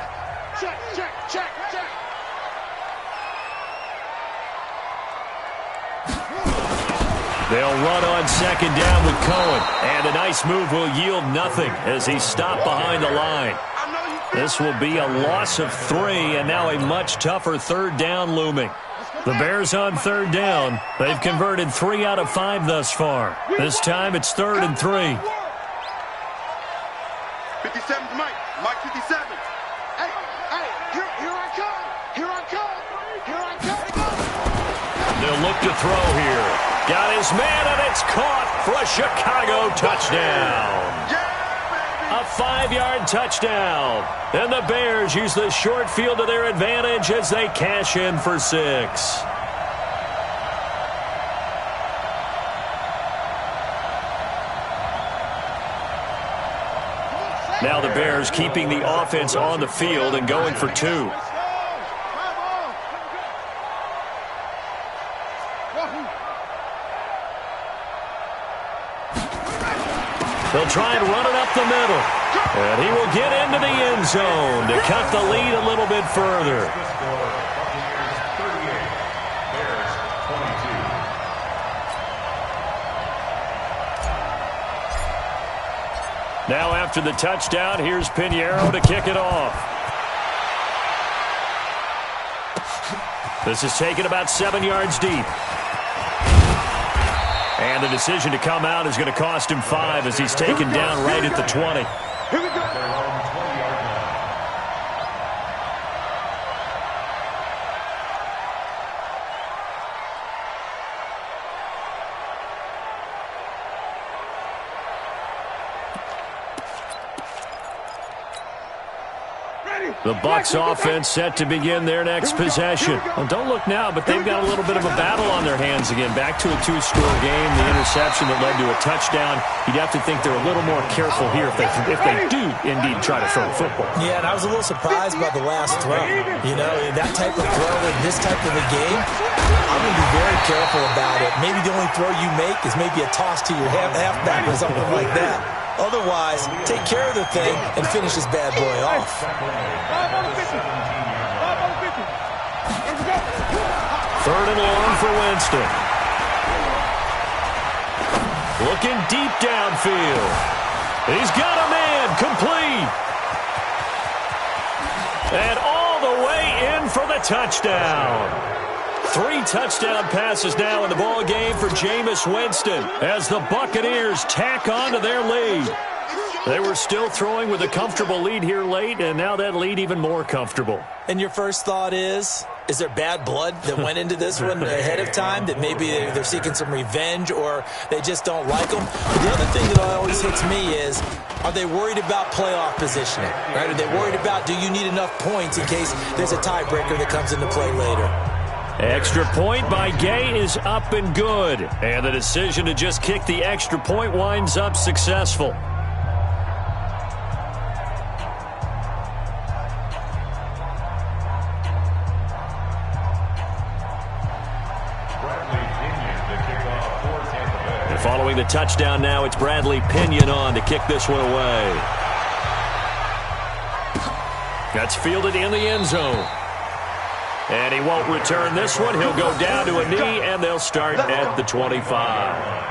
Check, check, check, check. They'll run on 2nd down with Cohen. And a nice move will yield nothing as he's stopped behind the line. This will be a loss of 3, and now a much tougher 3rd down looming. The Bears on 3rd down. They've converted 3 out of 5 thus far. This time it's 3rd and 3. 57's Mike. Mike 57. Hey, here I come. Here I come. Here I come. They'll look to throw here. Got his man, and it's caught for a Chicago touchdown. Yeah, baby. a 5-yard touchdown. And the Bears use the short field to their advantage as they cash in for 6. Now the Bears keeping the offense on the field and going for 2. They'll try and run it up the middle. And he will get into the end zone to cut the lead a little bit further. Now after the touchdown, here's Pinheiro to kick it off. This is taken about 7 yards deep. And the decision to come out is going to cost him 5 as he's taken down right at the 20. Here we go. The Bucs offense set to begin their next possession. Well, don't look now, but they've got a little bit of a battle on their hands again. Back to a 2-score game, the interception that led to a touchdown. You'd have to think they're a little more careful here if they do indeed try to throw the football. Yeah, and I was a little surprised by the last throw. You know, that type of throw in this type of a game, I'm going to be very careful about it. Maybe the only throw you make is maybe a toss to your halfback or something like that. Otherwise, take care of the thing and finish this bad boy off. 3rd and long for Winston. Looking deep downfield. He's got a man complete. And all the way in for the touchdown. 3 touchdown passes now in the ball game for Jameis Winston as the Buccaneers tack on to their lead. They were still throwing with a comfortable lead here late, and now that lead even more comfortable. And your first thought is there bad blood that went into this one ahead of time, that maybe they're seeking some revenge or they just don't like them? But the other thing that always hits me is, are they worried about playoff positioning? Right? Are they worried about, do you need enough points in case there's a tiebreaker that comes into play later? Extra point by Gay is up and good. And the decision to just kick the extra point winds up successful. And following the touchdown now, it's Bradley Pinion on to kick this one away. That's fielded in the end zone. And he won't return this one. He'll go down to a knee, and they'll start at the 25.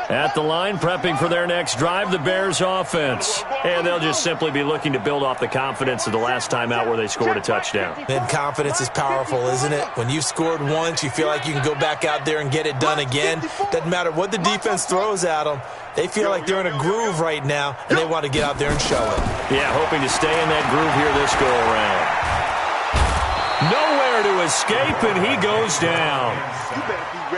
At the line, prepping for their next drive, the Bears offense. And they'll just simply be looking to build off the confidence of the last time out where they scored a touchdown. And confidence is powerful, isn't it? When you've scored once, you feel like you can go back out there and get it done again. Doesn't matter what the defense throws at them. They feel like they're in a groove right now, and they want to get out there and show it. Yeah, hoping to stay in that groove here this go-around. Nowhere to escape, and he goes down.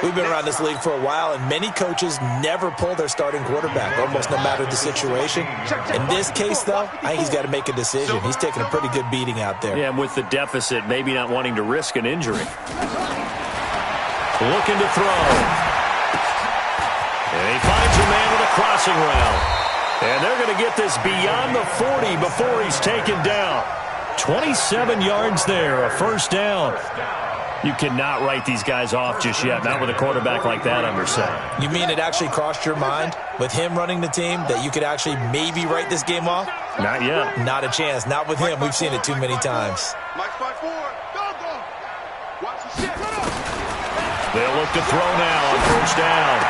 We've been around this league for a while, and many coaches never pull their starting quarterback, almost no matter the situation. In this case, though, I think he's got to make a decision. He's taking a pretty good beating out there. Yeah, and with the deficit, maybe not wanting to risk an injury. Looking to throw. And he finds a man with a crossing route. And they're going to get this beyond the 40 before he's taken down. 27 yards there, a first down. You cannot write these guys off just yet, not with a quarterback like that under center. You mean it actually crossed your mind with him running the team that you could actually maybe write this game off? Not yet. Not a chance. Not with him. We've seen it too many times. They'll look to throw now on first down.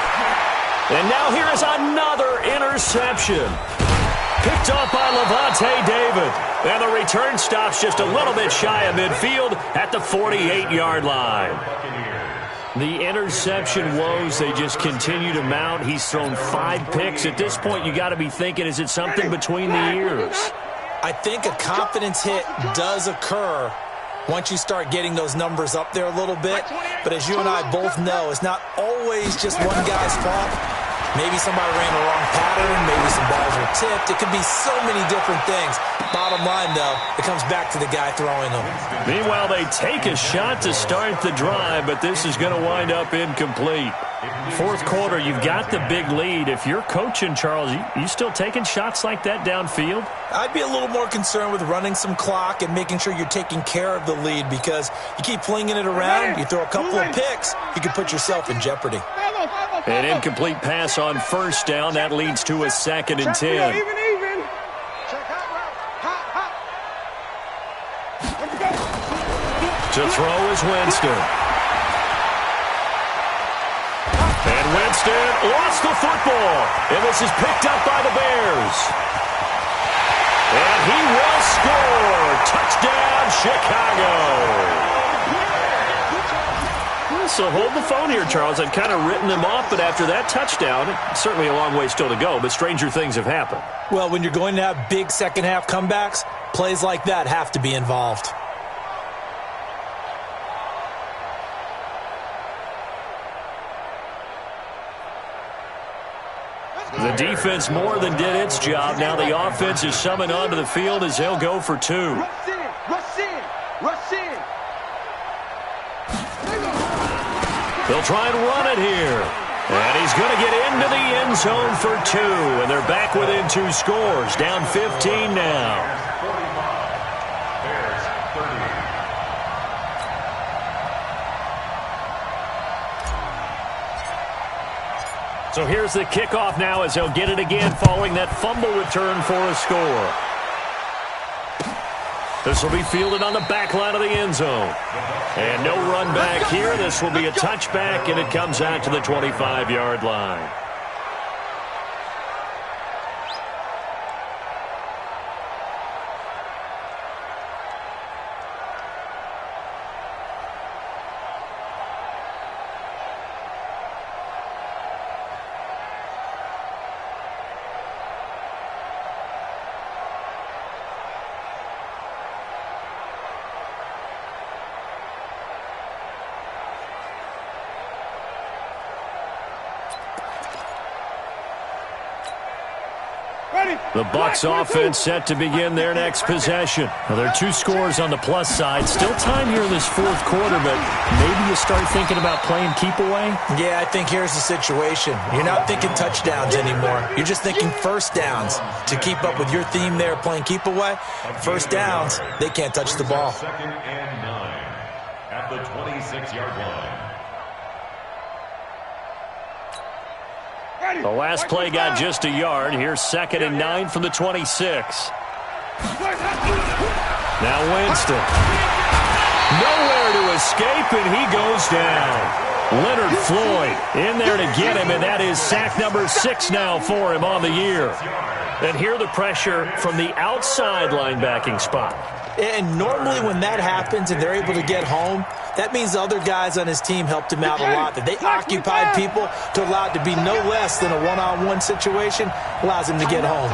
And now here is another interception. Picked off by Levante David. And the return stops just a little bit shy of midfield at the 48-yard line. The interception woes, they just continue to mount. He's thrown 5 picks. At this point, you got to be thinking, is it something between the ears? I think a confidence hit does occur once you start getting those numbers up there a little bit. But as you and I both know, it's not always just one guy's fault. Maybe somebody ran the wrong pattern. Maybe some balls were tipped. It could be so many different things. Bottom line, though, it comes back to the guy throwing them. Meanwhile, they take a shot to start the drive, but this is going to wind up incomplete. Fourth quarter, you've got the big lead. If you're coaching, Charles, you still taking shots like that downfield? I'd be a little more concerned with running some clock and making sure you're taking care of the lead, because you keep flinging it around, you throw a couple of picks, you can put yourself in jeopardy. An incomplete pass on first down. That leads to a 2nd and 10. Even. To throw is Winston. And Winston lost the football. And this is picked up by the Bears. And he will score. Touchdown, Chicago. So hold the phone here, Charles. I'd kind of written them off, but after that touchdown, certainly a long way still to go, but stranger things have happened. Well, when you're going to have big second-half comebacks, plays like that have to be involved. The defense more than did its job. Now the offense is summoned onto the field as they'll go for 2. Rush in. They'll try and run it here. And he's going to get into the end zone for 2. And they're back within 2 scores. Down 15 now. Bears 30. So here's the kickoff now as they'll get it again following that fumble return for a score. This will be fielded on the back line of the end zone. And no run back here. This will be a touchback, and it comes out to the 25-yard line. The Bucs offense set to begin their next possession. Now, there are 2 scores on the plus side. Still time here in this fourth quarter, but maybe you start thinking about playing keep away? Yeah, I think here's the situation. You're not thinking touchdowns anymore. You're just thinking first downs. To keep up with your theme there, playing keep away, first downs, they can't touch the ball. 2nd and 9 at the 26-yard line. The last play got just a yard. Here's 2nd and 9 from the 26. Now Winston. Nowhere to escape, and he goes down. Leonard Floyd in there to get him, and that is sack number 6 now for him on the year. And here the pressure from the outside linebacking spot. And normally when that happens and they're able to get home, that means the other guys on his team helped him out a lot. That they occupied people to allow it to be no less than a one-on-one situation, allows him to get home.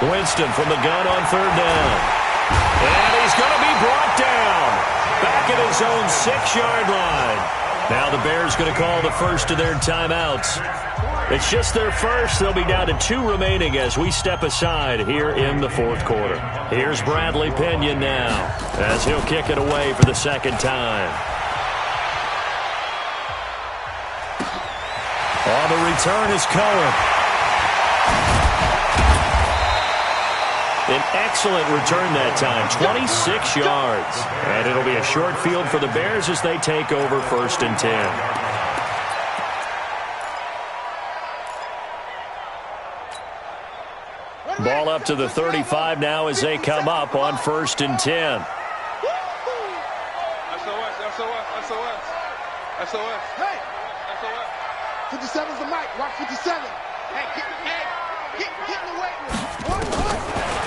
Winston from the gun on 3rd down. And he's going to be brought down. Back at his own 6-yard line. Now the Bears going to call the first of their timeouts. It's just their first. They'll be down to 2 remaining as we step aside here in the fourth quarter. Here's Bradley Pinion now as he'll kick it away for the 2nd time. On the return is Cohen. An excellent return that time, 26 yards. And it'll be a short field for the Bears as they take over 1st and 10. Ball up to the 35 now as they come up on 1st and 10. SOS. Hey! 57's the mic. Rock 57. Hey, get in the weight room.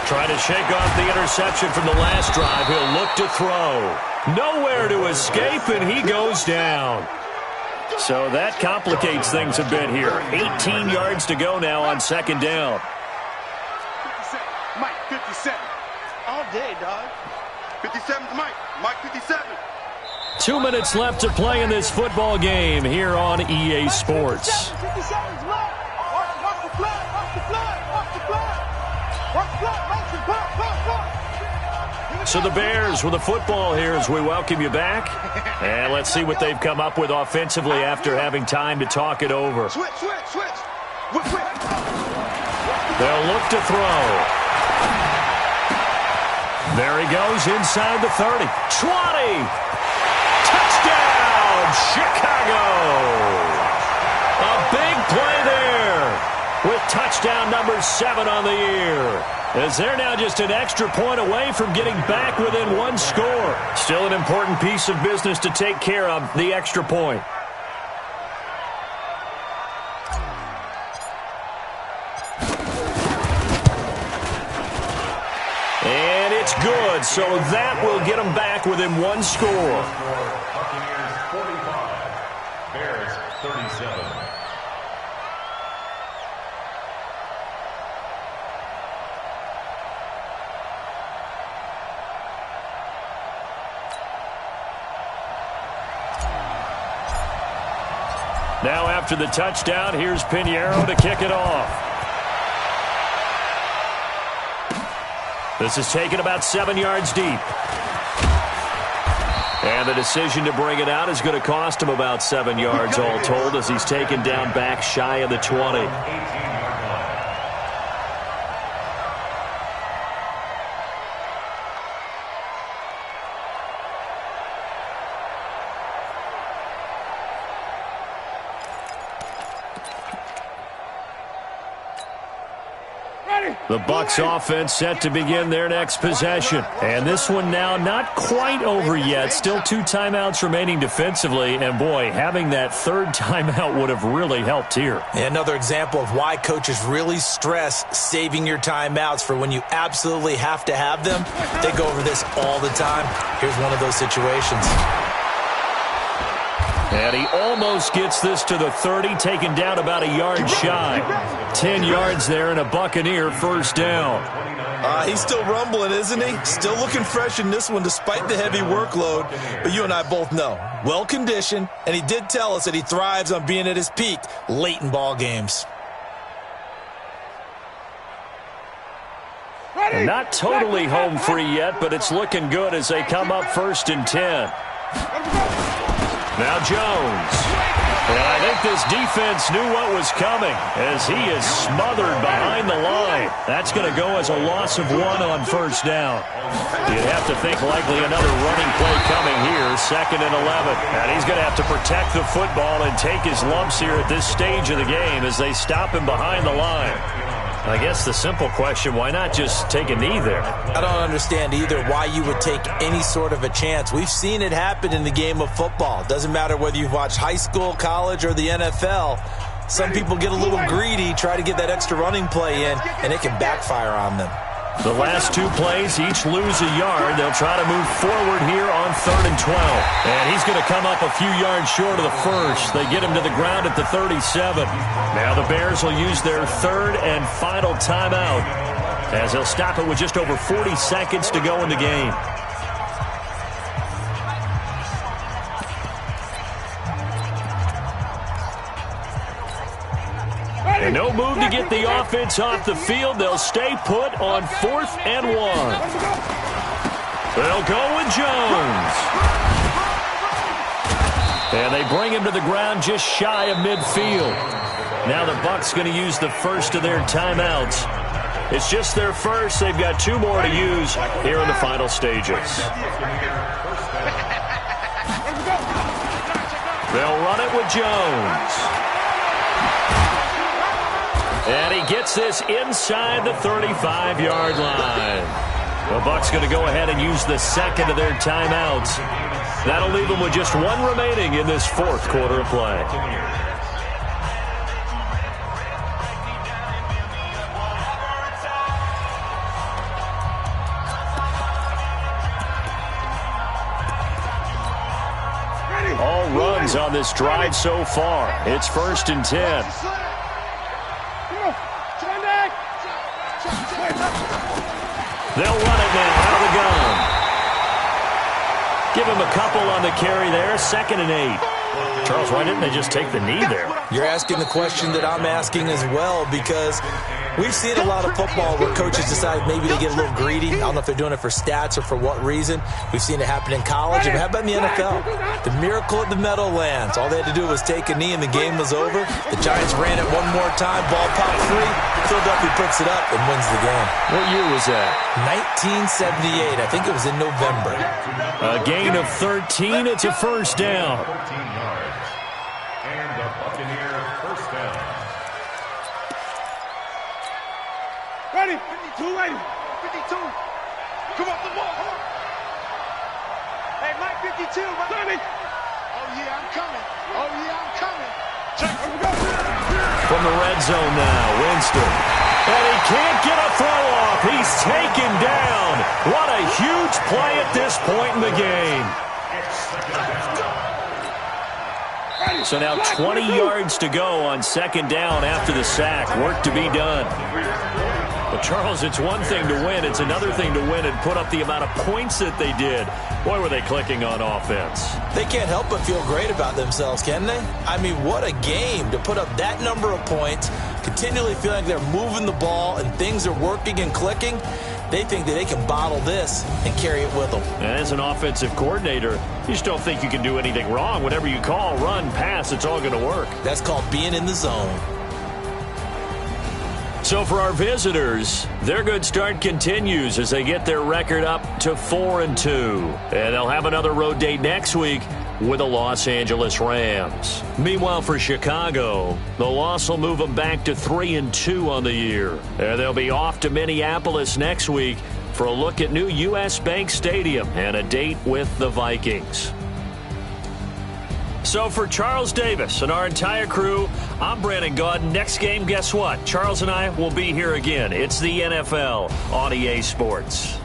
Trying to shake off the interception from the last drive. He'll look to throw. Nowhere to escape, and he goes down. So that complicates things a bit here. 18 yards to go now on second down. 57. Mike, 57. All day, dog. 57's Mike. Mike, 57. 2 minutes left to play in this football game here on EA Sports. 57's Mike. Watch the flag. Watch the flag. Watch the flag. Watch the flag. Motion. Pop. So the Bears with the football here as we welcome you back. And let's see what they've come up with offensively after having time to talk it over. Switch. They'll look to throw. There he goes inside the 30. 20. Touchdown, Chicago. A big play there with touchdown number 7 on the year. As they're now just an extra point away from getting back within one score. Still an important piece of business to take care of, the extra point. And it's good, so that will get them back within one score. Buccaneers 45, Bears 37. Now after the touchdown, here's Pinheiro to kick it off. This is taken about 7 yards deep. And the decision to bring it out is going to cost him about 7 yards all told as he's taken down back shy of the 20. The Bucs offense set to begin their next possession. And this one now not quite over yet. Still 2 timeouts remaining defensively. And, boy, having that third timeout would have really helped here. Another example of why coaches really stress saving your timeouts for when you absolutely have to have them. They go over this all the time. Here's one of those situations. And he almost gets this to the 30, taken down about a yard shy. 10 yards there and a Buccaneer first down. He's still rumbling, isn't he? Still looking fresh in this one despite the heavy workload. But you and I both know, well-conditioned, and he did tell us that he thrives on being at his peak late in ball games. And not totally home free yet, but it's looking good as they come up 1st and 10. Now Jones. And I think this defense knew what was coming as he is smothered behind the line. That's going to go as a loss of 1 on first down. You'd have to think likely another running play coming here, 2nd and 11. And he's going to have to protect the football and take his lumps here at this stage of the game as they stop him behind the line. I guess the simple question, why not just take a knee there? I don't understand either why you would take any sort of a chance. We've seen it happen in the game of football. Doesn't matter whether you've watched high school, college, or the NFL. Some people get a little greedy, try to get that extra running play in, and it can backfire on them. The last 2 plays, each lose a yard. They'll try to move forward here on 3rd and 12. And he's going to come up a few yards short of the first. They get him to the ground at the 37. Now the Bears will use their 3rd and final timeout as they'll stop it with just over 40 seconds to go in the game. And no move to get the offense off the field. They'll stay put on 4th and 1. They'll go with Jones. And they bring him to the ground just shy of midfield. Now the Bucs going to use the first of their timeouts. It's just their first. They've got 2 more to use here in the final stages. They'll run it with Jones. And he gets this inside the 35-yard line. The Bucs going to go ahead and use the 2nd of their timeouts. That'll leave them with just one remaining in this fourth quarter of play. All runs on this drive so far. It's 1st and 10. They'll run it now out of the gun. Give him a couple on the carry there. 2nd and 8. Charles, why didn't they just take the knee there? You're asking the question that I'm asking as well, because we've seen a lot of football where coaches decide maybe they get a little greedy. I don't know if they're doing it for stats or for what reason. We've seen it happen in college. And how about in the NFL? The miracle at the Meadowlands. All they had to do was take a knee and the game was over. The Giants ran it one more time. Ball popped free. Philadelphia puts it up and wins the game. What year was that? 1978. I think it was in November. A gain of 13. It's a 1st down. 13 yards. And the Buccaneer 1st down. Ready? 52, ready. 52. Come on, the ball. Hey, Mike, 52. Mike. Oh, yeah, I'm coming. Oh, yeah, I'm coming. From the red zone now, Winston. And he can't get a throw off. He's taken down. What a huge play at this point in the game. So now 20 yards to go on 2nd down after the sack. Work to be done. But, Charles, it's one thing to win. It's another thing to win and put up the amount of points that they did. Boy, were they clicking on offense. They can't help but feel great about themselves, can they? I mean, what a game to put up that number of points, continually feeling like they're moving the ball and things are working and clicking. They think that they can bottle this and carry it with them. And as an offensive coordinator, you just don't think you can do anything wrong. Whatever you call, run, pass, it's all going to work. That's called being in the zone. So for our visitors, their good start continues as they get their record up to 4-2. And they'll have another road date next week with the Los Angeles Rams. Meanwhile, for Chicago, the loss will move them back to 3-2 on the year. And they'll be off to Minneapolis next week for a look at new U.S. Bank Stadium and a date with the Vikings. So for Charles Davis and our entire crew, I'm Brandon Gaudin. Next game, guess what? Charles and I will be here again. It's the NFL on EA Sports.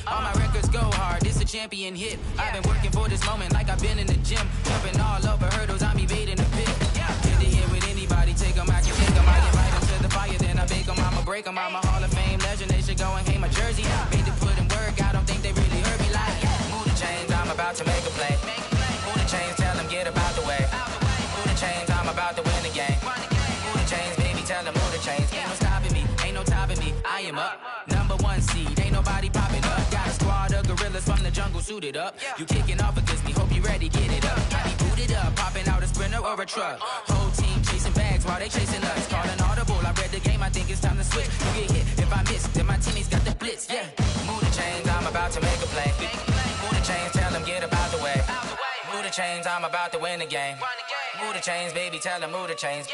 All my records go hard, this a champion hit. I've been working for this moment like I've been in the gym. Jumping all over hurdles, I'm evading the pit. Get to here with anybody, take them, I can take them. I invite them to the fire, then I bake them, I'ma break them. I'm a Hall of Fame legend, they should go and hang my jersey. Made to put in work, I don't think they really heard me like. Move the chains, I'm about to make a play. Move the chains, tell them get about the way. Move the chains, I'm about to win the game. Move the chains, baby, tell them move the chains. Ain't no stopping me, ain't no topping me, I am up. #1 seed, ain't nobody popping up. Got a squad of gorillas from the jungle suited up. You kicking off against me, hope you ready, get it up. I be booted up, popping out a Sprinter or a truck. Whole team chasing bags while they chasing us. Call an audible, I read the game, I think it's time to switch. You get hit, if I miss, then my teammates got the blitz, yeah. Move the chains, I'm about to make a play. Move the chains, tell them get about the way. Move the chains, I'm about to win the game. Move the chains, baby, tell them move the chains.